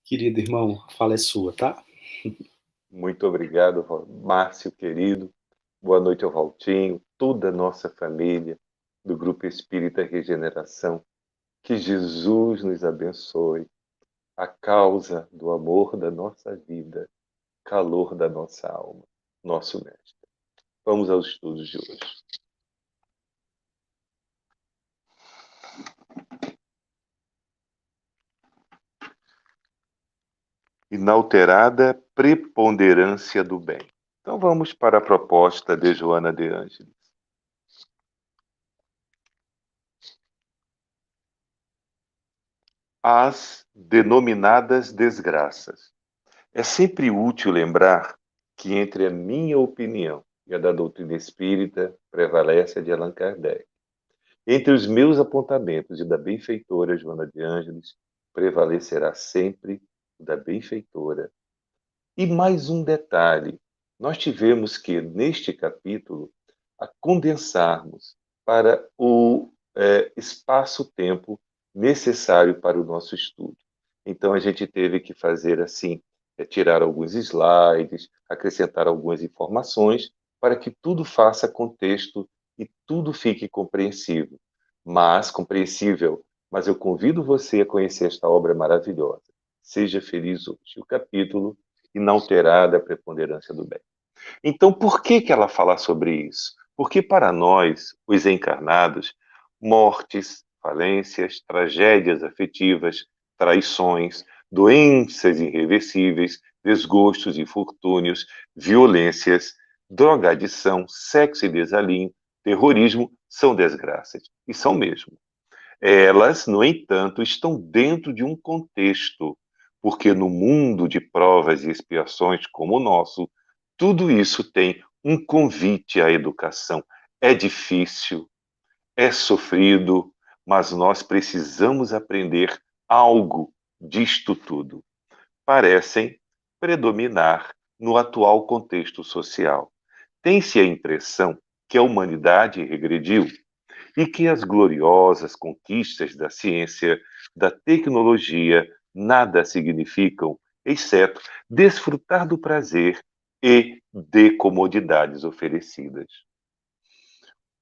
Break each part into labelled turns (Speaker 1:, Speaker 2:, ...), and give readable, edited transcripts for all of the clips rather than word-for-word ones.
Speaker 1: Querido irmão, a fala é sua, tá?
Speaker 2: Muito obrigado, Márcio, querido. Boa noite ao Valtinho, toda a nossa família do Grupo Espírita Regeneração. Que Jesus nos abençoe, a causa do amor da nossa vida, calor da nossa alma, nosso Mestre. Vamos aos estudos de hoje. Inalterada preponderância do bem. Então vamos para a proposta de Joana de Ângeles. As denominadas desgraças. É sempre útil lembrar que entre a minha opinião e a da doutrina espírita prevalece a de Allan Kardec. Entre os meus apontamentos e da benfeitora Joana de Ângeles prevalecerá sempre o da benfeitora. E mais um detalhe, nós tivemos que, neste capítulo, a condensarmos para o espaço-tempo necessário para o nosso estudo. Então, a gente teve que fazer assim, tirar alguns slides, acrescentar algumas informações, para que tudo faça contexto e tudo fique compreensível. Compreensível, mas eu convido você a conhecer esta obra maravilhosa. Seja feliz hoje. O capítulo Inalterada Preponderância do Bem. Então, por que ela fala sobre isso? Porque para nós, os encarnados, mortes, falências, tragédias afetivas, traições, doenças irreversíveis, desgostos, infortúnios, violências, drogadição, sexo e desalinho, terrorismo são desgraças. E são mesmo. Elas, no entanto, estão dentro de um contexto, porque no mundo de provas e expiações como o nosso, tudo isso tem um convite à educação. É difícil, é sofrido, mas nós precisamos aprender algo disto tudo. Parecem predominar no atual contexto social. Tem-se a impressão que a humanidade regrediu e que as gloriosas conquistas da ciência, da tecnologia, nada significam, exceto desfrutar do prazer e de comodidades oferecidas.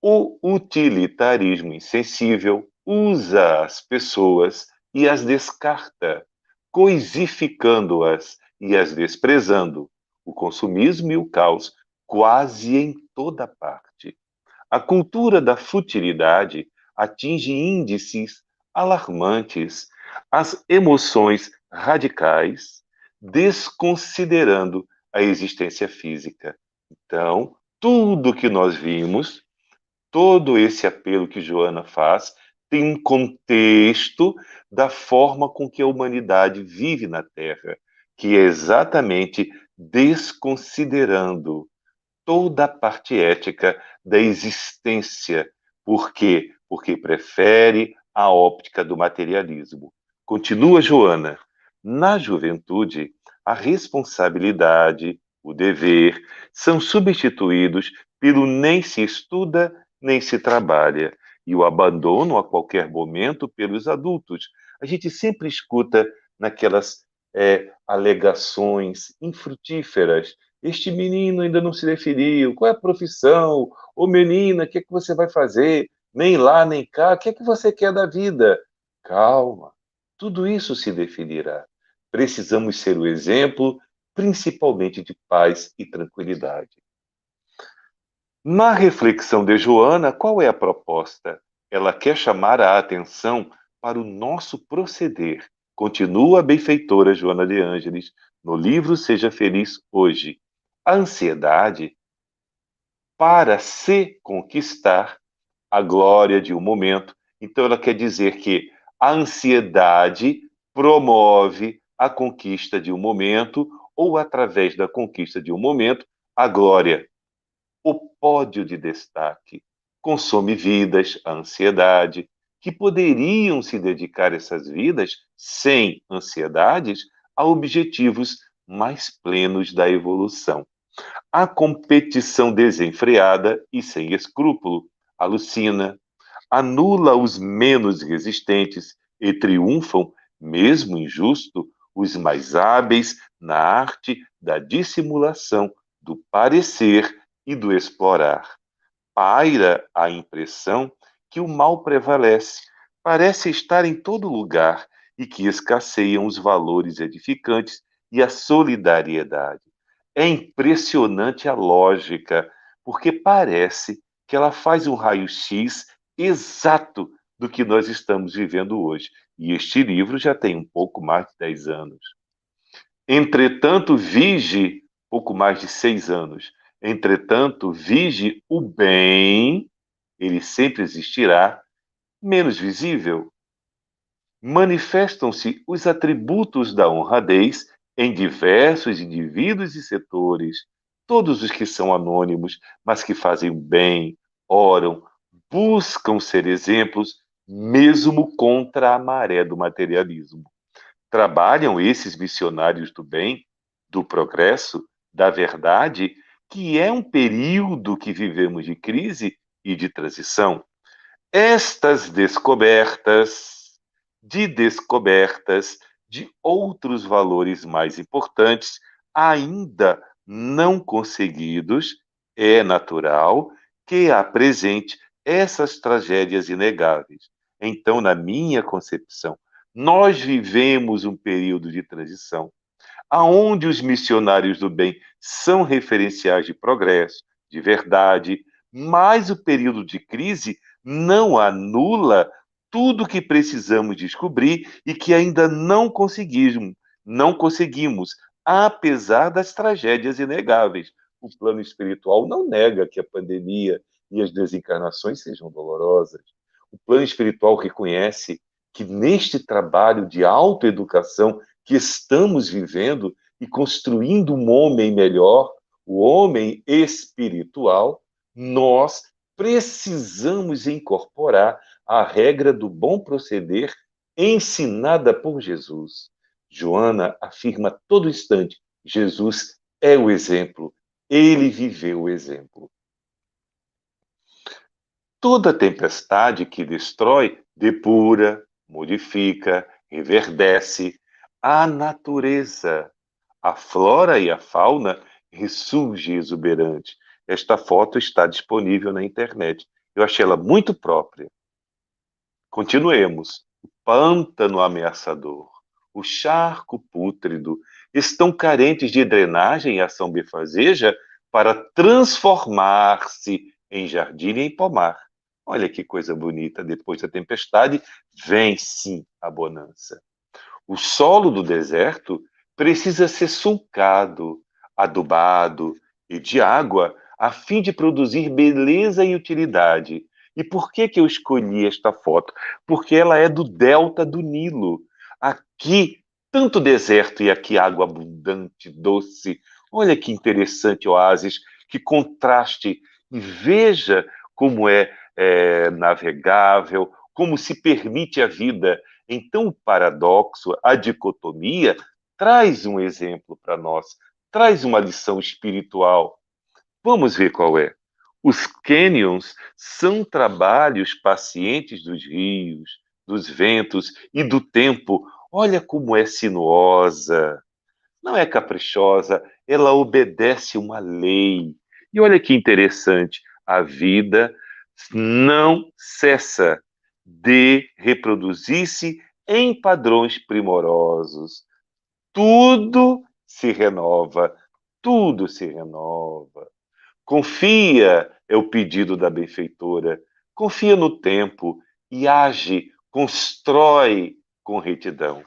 Speaker 2: O utilitarismo insensível usa as pessoas e as descarta, coisificando-as e as desprezando. O consumismo e o caos quase em toda parte. A cultura da futilidade atinge índices alarmantes, as emoções radicais, desconsiderando a existência física. Então, tudo que nós vimos, todo esse apelo que Joana faz, tem um contexto da forma com que a humanidade vive na Terra, que é exatamente desconsiderando toda a parte ética da existência. Por quê? Porque prefere a óptica do materialismo. Continua Joana. Na juventude, a responsabilidade, o dever, são substituídos pelo nem se estuda, nem se trabalha, e o abandono a qualquer momento pelos adultos. A gente sempre escuta naquelas alegações infrutíferas. Este menino ainda não se definiu. Qual é a profissão? Ô menina, o que é que você vai fazer? Nem lá, nem cá. O que é que você quer da vida? Calma. Tudo isso se definirá. Precisamos ser o exemplo, principalmente de paz e tranquilidade. Na reflexão de Joana, qual é a proposta? Ela quer chamar a atenção para o nosso proceder. Continua a benfeitora Joana de Ângeles no livro Seja Feliz Hoje. A ansiedade para se conquistar a glória de um momento. Então, ela quer dizer que a ansiedade promove a conquista de um momento ou, através da conquista de um momento, a glória. O pódio de destaque consome vidas, a ansiedade, que poderiam se dedicar essas vidas, sem ansiedades, a objetivos mais plenos da evolução. A competição desenfreada e sem escrúpulo alucina, anula os menos resistentes e triunfam, mesmo injusto, os mais hábeis na arte da dissimulação, do parecer e do explorar. Paira a impressão que o mal prevalece, parece estar em todo lugar e que escasseiam os valores edificantes e a solidariedade. É impressionante a lógica, porque parece que ela faz um raio-x exato do que nós estamos vivendo hoje. E este livro já tem um pouco mais de 10 anos. Entretanto, vige, pouco mais de 6 anos. Entretanto, vige o bem, ele sempre existirá, menos visível. Manifestam-se os atributos da honradez em diversos indivíduos e setores, todos os que são anônimos, mas que fazem o bem, oram, buscam ser exemplos, mesmo contra a maré do materialismo. Trabalham esses missionários do bem, do progresso, da verdade, que é um período que vivemos de crise e de transição. Estas descobertas de outros valores mais importantes, ainda não conseguidos, é natural que apresente essas tragédias inegáveis. Então, na minha concepção, nós vivemos um período de transição, aonde os missionários do bem são referenciais de progresso, de verdade, mas o período de crise não anula tudo o que precisamos descobrir e que ainda não conseguimos, apesar das tragédias inegáveis. O plano espiritual não nega que a pandemia e as desencarnações sejam dolorosas. O plano espiritual reconhece que neste trabalho de autoeducação que estamos vivendo e construindo um homem melhor, o homem espiritual, nós precisamos incorporar a regra do bom proceder ensinada por Jesus. Joana afirma a todo instante: Jesus é o exemplo, ele viveu o exemplo. Toda tempestade que destrói, depura, modifica, reverdece a natureza. A flora e a fauna ressurgem exuberante. Esta foto está disponível na internet. Eu achei ela muito própria. Continuemos. O pântano ameaçador, o charco pútrido, estão carentes de drenagem e ação bifazeja para transformar-se em jardim e em pomar. Olha que coisa bonita, depois da tempestade, vem sim a bonança. O solo do deserto precisa ser sulcado, adubado e de água a fim de produzir beleza e utilidade. E por que que eu escolhi esta foto? Porque ela é do delta do Nilo. Aqui, tanto deserto e aqui água abundante, doce. Olha que interessante oásis, que contraste. E veja como é navegável, como se permite a vida. Então, o paradoxo, a dicotomia, traz um exemplo para nós, traz uma lição espiritual. Vamos ver qual é. Os canyons são trabalhos pacientes dos rios, dos ventos e do tempo. Olha como é sinuosa. Não é caprichosa, ela obedece uma lei. E olha que interessante, a vida não cessa de reproduzir-se em padrões primorosos. Tudo se renova, tudo se renova. Confia, é o pedido da benfeitora. Confia no tempo e age, constrói com retidão.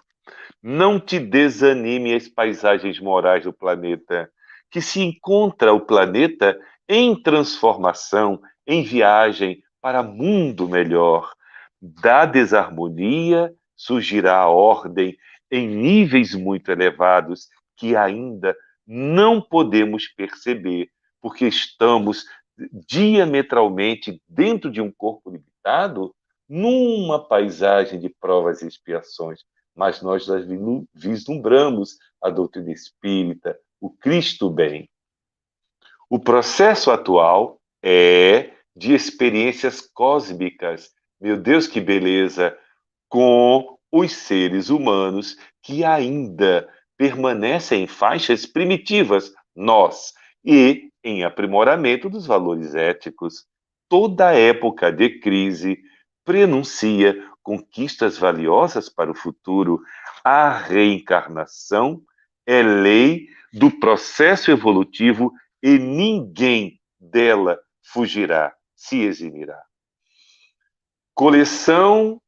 Speaker 2: Não te desanime as paisagens morais do planeta, que se encontra o planeta em transformação, em viagem para mundo melhor. Da desarmonia surgirá a ordem em níveis muito elevados que ainda não podemos perceber, porque estamos diametralmente dentro de um corpo limitado, numa paisagem de provas e expiações. Mas nós vislumbramos a doutrina espírita, o Cristo bem. O processo atual é de experiências cósmicas. Meu Deus, que beleza! Com os seres humanos que ainda permanecem em faixas primitivas, nós, e em aprimoramento dos valores éticos. Toda época de crise prenuncia conquistas valiosas para o futuro. A reencarnação é lei do processo evolutivo e ninguém dela fugirá, se eximirá. Coleção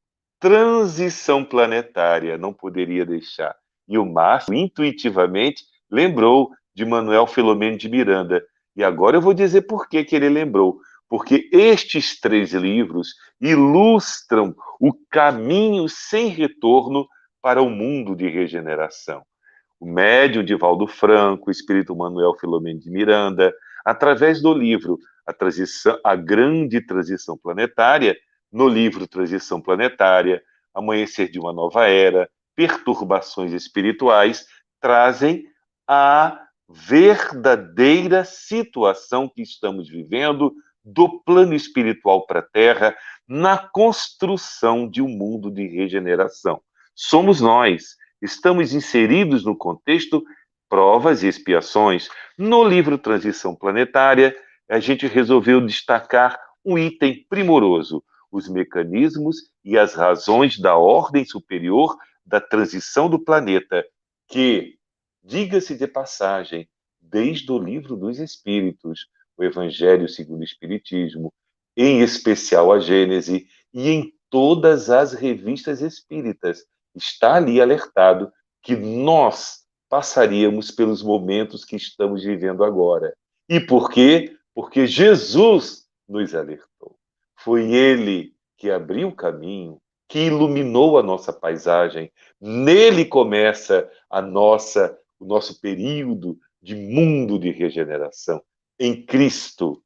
Speaker 2: Transição Planetária, não poderia deixar. E o Márcio, intuitivamente, lembrou de Manuel Filomeno de Miranda. E agora eu vou dizer por que ele lembrou. Porque estes 3 livros ilustram o caminho sem retorno para o mundo de regeneração. O médium Divaldo Franco, o espírito Manuel Filomeno de Miranda, através do livro A Grande Transição Planetária, no livro Transição Planetária, Amanhecer de uma Nova Era, Perturbações Espirituais, trazem a verdadeira situação que estamos vivendo do plano espiritual para a Terra na construção de um mundo de regeneração. Somos nós, estamos inseridos no contexto provas e expiações. No livro Transição Planetária, a gente resolveu destacar um item primoroso: os mecanismos e as razões da ordem superior da transição do planeta, que, diga-se de passagem, desde o livro dos Espíritos, o Evangelho segundo o Espiritismo, em especial a Gênese, e em todas as revistas espíritas, está ali alertado que nós passaríamos pelos momentos que estamos vivendo agora. E por quê? Porque Jesus nos alertou. Foi ele que abriu o caminho, que iluminou a nossa paisagem. Nele começa o nosso período de mundo de regeneração, em Cristo.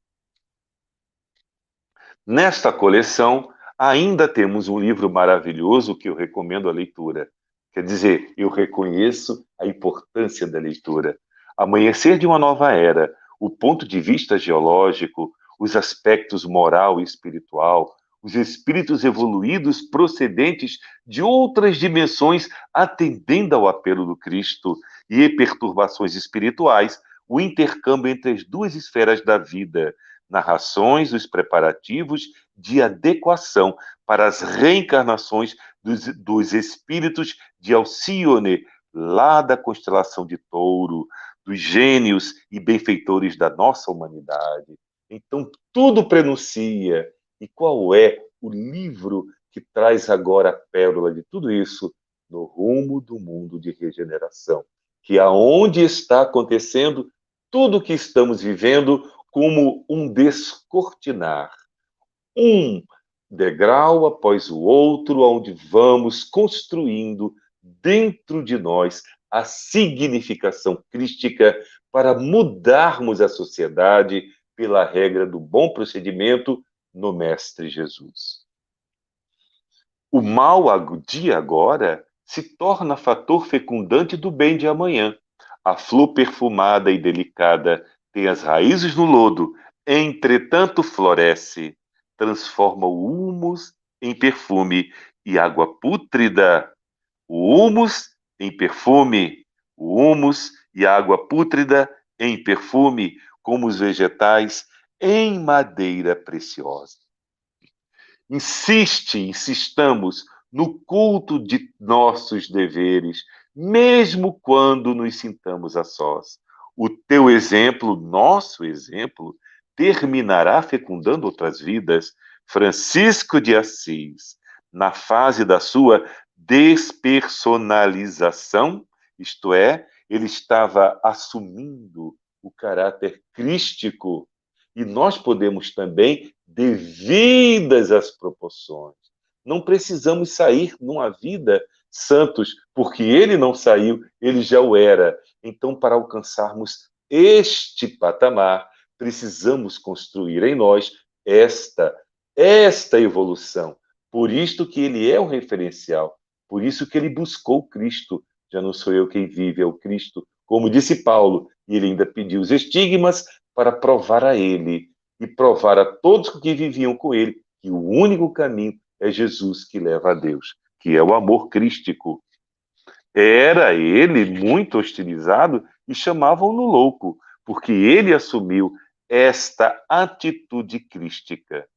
Speaker 2: Nesta coleção, ainda temos um livro maravilhoso que eu recomendo a leitura. Quer dizer, eu reconheço a importância da leitura. Amanhecer de uma Nova Era, o ponto de vista geológico, os aspectos moral e espiritual, os espíritos evoluídos procedentes de outras dimensões atendendo ao apelo do Cristo e perturbações espirituais, o intercâmbio entre as 2 esferas da vida, narrações dos preparativos de adequação para as reencarnações dos espíritos de Alcione, lá da constelação de Touro, dos gênios e benfeitores da nossa humanidade. Então, tudo prenuncia. E qual é o livro que traz agora a pérola de tudo isso? No rumo do mundo de regeneração, que aonde está acontecendo tudo o que estamos vivendo como um descortinar, um degrau após o outro, onde vamos construindo dentro de nós a significação crística para mudarmos a sociedade pela regra do bom procedimento no Mestre Jesus. O mal de agora se torna fator fecundante do bem de amanhã. A flor perfumada e delicada tem as raízes no lodo, entretanto floresce, transforma o humus em perfume e água pútrida. O humus em perfume, o humus e água pútrida em perfume, como os vegetais em madeira preciosa. Insistamos no culto de nossos deveres, mesmo quando nos sintamos a sós. O teu exemplo, nosso exemplo, terminará fecundando outras vidas. Francisco de Assis, na fase da sua despersonalização, isto é, ele estava assumindo o caráter crístico. E nós podemos também, devidas às proporções. Não precisamos sair numa vida santos, porque ele não saiu, ele já o era. Então, para alcançarmos este patamar, precisamos construir em nós esta evolução. Por isto que ele é o referencial, por isso que ele buscou Cristo. Já não sou eu quem vive, é o Cristo. Como disse Paulo, e ele ainda pediu os estigmas para provar a ele e provar a todos que viviam com ele que o único caminho é Jesus que leva a Deus, que é o amor crístico. Era ele muito hostilizado e chamavam-no louco, porque ele assumiu esta atitude crística.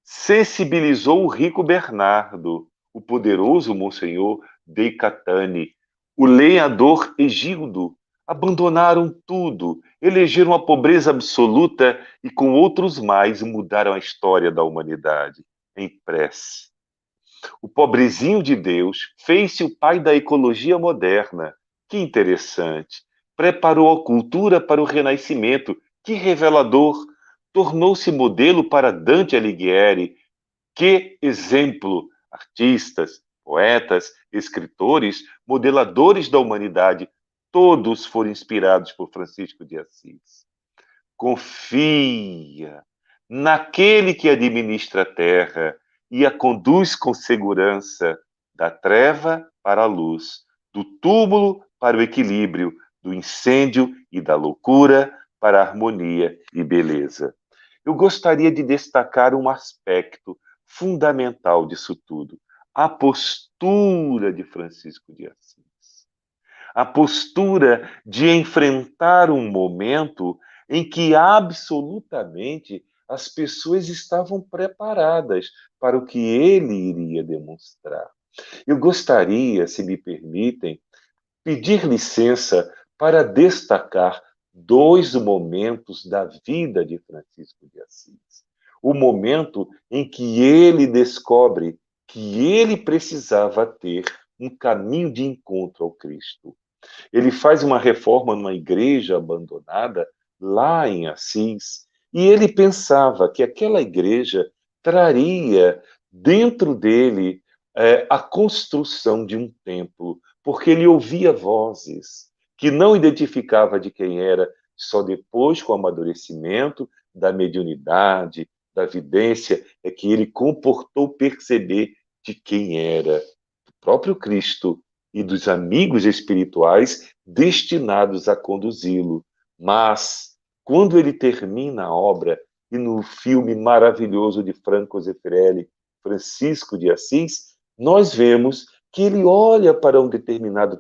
Speaker 2: Sensibilizou o rico Bernardo, o poderoso Monsenhor Dei Catani, o lenhador Egildo. Abandonaram tudo, elegeram a pobreza absoluta e, com outros mais, mudaram a história da humanidade em prece. O pobrezinho de Deus fez-se o pai da ecologia moderna. Que interessante. Preparou a cultura para o renascimento. Que revelador. Tornou-se modelo para Dante Alighieri. Que exemplo. Artistas, poetas, escritores, modeladores da humanidade, todos foram inspirados por Francisco de Assis. Confia naquele que administra a terra e a conduz com segurança da treva para a luz, do túmulo para o equilíbrio, do incêndio e da loucura para a harmonia e beleza. Eu gostaria de destacar um aspecto fundamental disso tudo: a postura de Francisco de Assis. A postura de enfrentar um momento em que absolutamente as pessoas estavam preparadas para o que ele iria demonstrar. Eu gostaria, se me permitem, pedir licença para destacar dois momentos da vida de Francisco de Assis. O momento em que ele descobre que ele precisava ter um caminho de encontro ao Cristo. Ele faz uma reforma numa igreja abandonada lá em Assis, e ele pensava que aquela igreja traria dentro dele a construção de um templo, porque ele ouvia vozes que não identificava de quem era, só depois, com o amadurecimento da mediunidade, da vidência, é que ele comportou perceber de quem era o próprio Cristo e dos amigos espirituais destinados a conduzi-lo. Mas, quando ele termina a obra, e no filme maravilhoso de Franco Zeffirelli, Francisco de Assis, nós vemos que ele olha para um determinado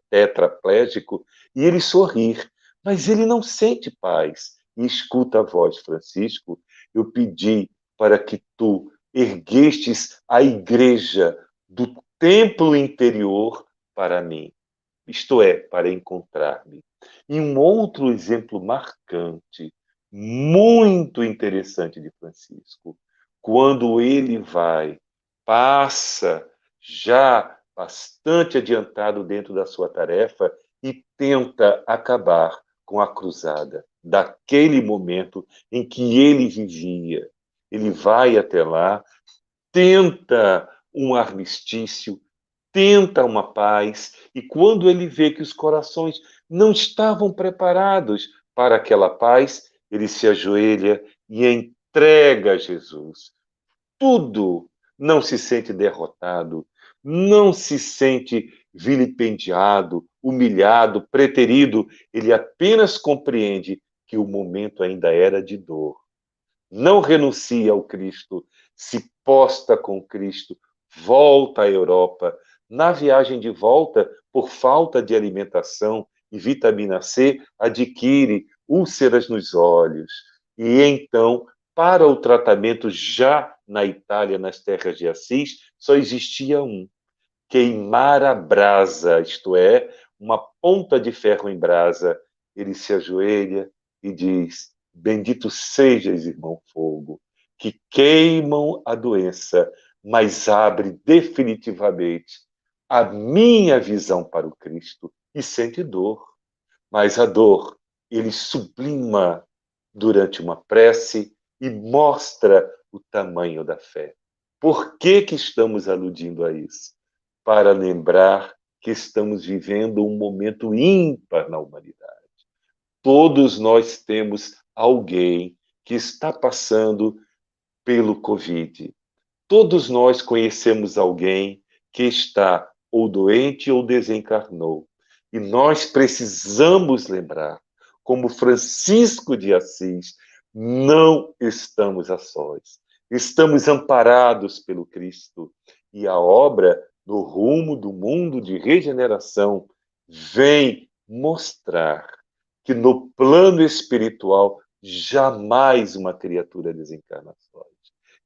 Speaker 2: tetraplégico e ele sorri, mas ele não sente paz. E escuta a voz: Francisco, eu pedi para que tu erguestes a igreja do templo interior para mim, isto é, para encontrar-me. E um outro exemplo marcante, muito interessante de Francisco, quando ele passa já bastante adiantado dentro da sua tarefa e tenta acabar com a cruzada, daquele momento em que ele vivia. Ele vai até lá, tenta um armistício, tenta uma paz, e quando ele vê que os corações não estavam preparados para aquela paz, ele se ajoelha e entrega a Jesus. Tudo, não se sente derrotado, não se sente vilipendiado, humilhado, preterido, ele apenas compreende que o momento ainda era de dor. Não renuncia ao Cristo, se posta com Cristo, volta à Europa. Na viagem de volta, por falta de alimentação e vitamina C, adquire úlceras nos olhos. E então, para o tratamento já na Itália, nas terras de Assis, só existia um: queimar a brasa, isto é, uma ponta de ferro em brasa. Ele se ajoelha e diz: bendito sejas, irmão fogo, que queimam a doença, mas abre definitivamente a minha visão para o Cristo. E sente dor, mas a dor ele sublima durante uma prece e mostra o tamanho da fé. Por que que estamos aludindo a isso? Para lembrar que estamos vivendo um momento ímpar na humanidade. Todos nós temos alguém que está passando pelo Covid. Todos nós conhecemos alguém que está ou doente ou desencarnou. E nós precisamos lembrar, como Francisco de Assis, não estamos a sós. Estamos amparados pelo Cristo. E a obra no rumo do mundo de regeneração, vem mostrar que no plano espiritual jamais uma criatura desencarna só.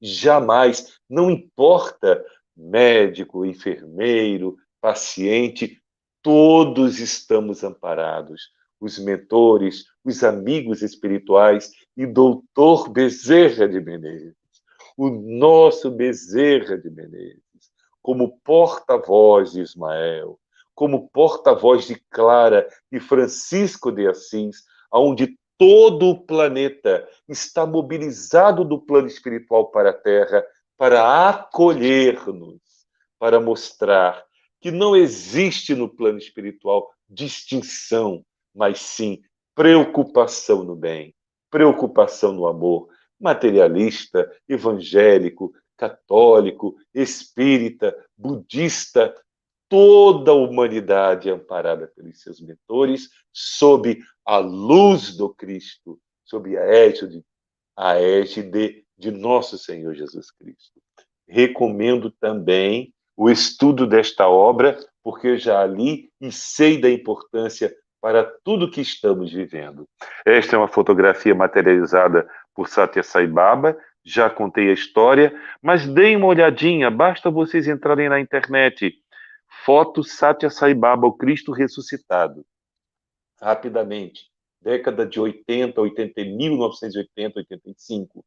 Speaker 2: Jamais, não importa médico, enfermeiro, paciente, todos estamos amparados. Os mentores, os amigos espirituais e doutor Bezerra de Menezes, o nosso Bezerra de Menezes, como porta-voz de Ismael, como porta-voz de Clara e Francisco de Assis, onde todo o planeta está mobilizado do plano espiritual para a Terra para acolher-nos, para mostrar que não existe no plano espiritual distinção, mas sim preocupação no bem, preocupação no amor, materialista, evangélico, católico, espírita, budista, toda a humanidade é amparada pelos seus mentores, sob a luz do Cristo, sob a égide de nosso Senhor Jesus Cristo. Recomendo também o estudo desta obra, porque já li e sei da importância para tudo que estamos vivendo. Esta é uma fotografia materializada por Satya Sai Baba, já contei a história, mas deem uma olhadinha, basta vocês entrarem na internet. Foto Satya Sai Baba, o Cristo ressuscitado. Rapidamente, década de 80, 1980, 85.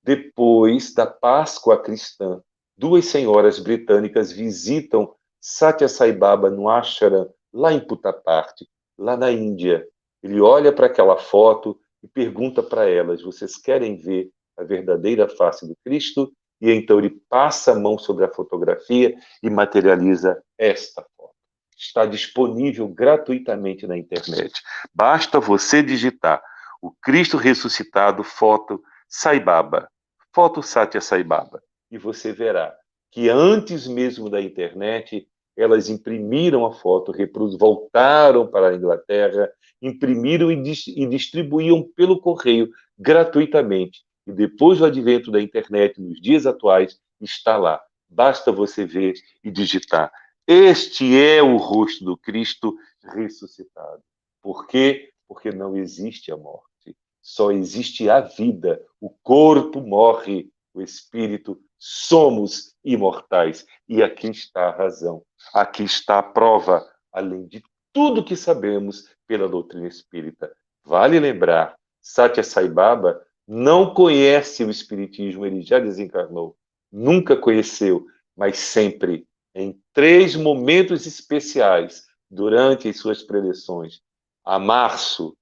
Speaker 2: Depois da Páscoa cristã, duas senhoras britânicas visitam Satya Sai Baba no ashram, lá em Puttaparthi, lá na Índia. Ele olha para aquela foto e pergunta para elas: vocês querem ver a verdadeira face do Cristo? E então ele passa a mão sobre a fotografia e materializa esta foto. Está disponível gratuitamente na internet. Basta você digitar o Cristo ressuscitado, foto Sai Baba, foto Satya Sai Baba, e você verá que antes mesmo da internet, elas imprimiram a foto, voltaram para a Inglaterra, imprimiram e distribuíam pelo correio gratuitamente. E depois do advento da internet, nos dias atuais, está lá. Basta você ver e digitar. Este é o rosto do Cristo ressuscitado. Por quê? Porque não existe a morte. Só existe a vida. O corpo morre, o espírito somos imortais. E aqui está a razão. Aqui está a prova, além de tudo que sabemos pela doutrina espírita. Vale lembrar, Satya Sai Baba não conhece o espiritismo, ele já desencarnou. Nunca conheceu, mas sempre em 3 momentos especiais durante as suas preleções. A março,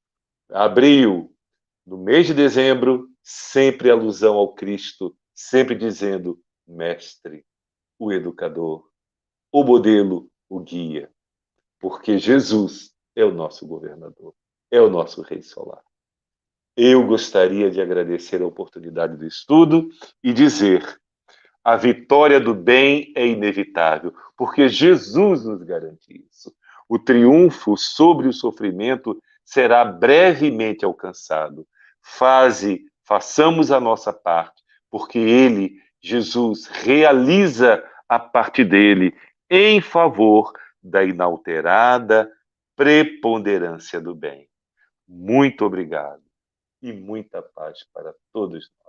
Speaker 2: abril, no mês de dezembro, sempre alusão ao Cristo, sempre dizendo mestre, o educador, o modelo, o guia. Porque Jesus é o nosso governador, é o nosso rei solar. Eu gostaria de agradecer a oportunidade do estudo e dizer: a vitória do bem é inevitável, porque Jesus nos garante isso. O triunfo sobre o sofrimento será brevemente alcançado. Façamos a nossa parte, porque ele, Jesus, realiza a parte dele em favor da inalterada preponderância do bem. Muito obrigado e muita paz para todos nós.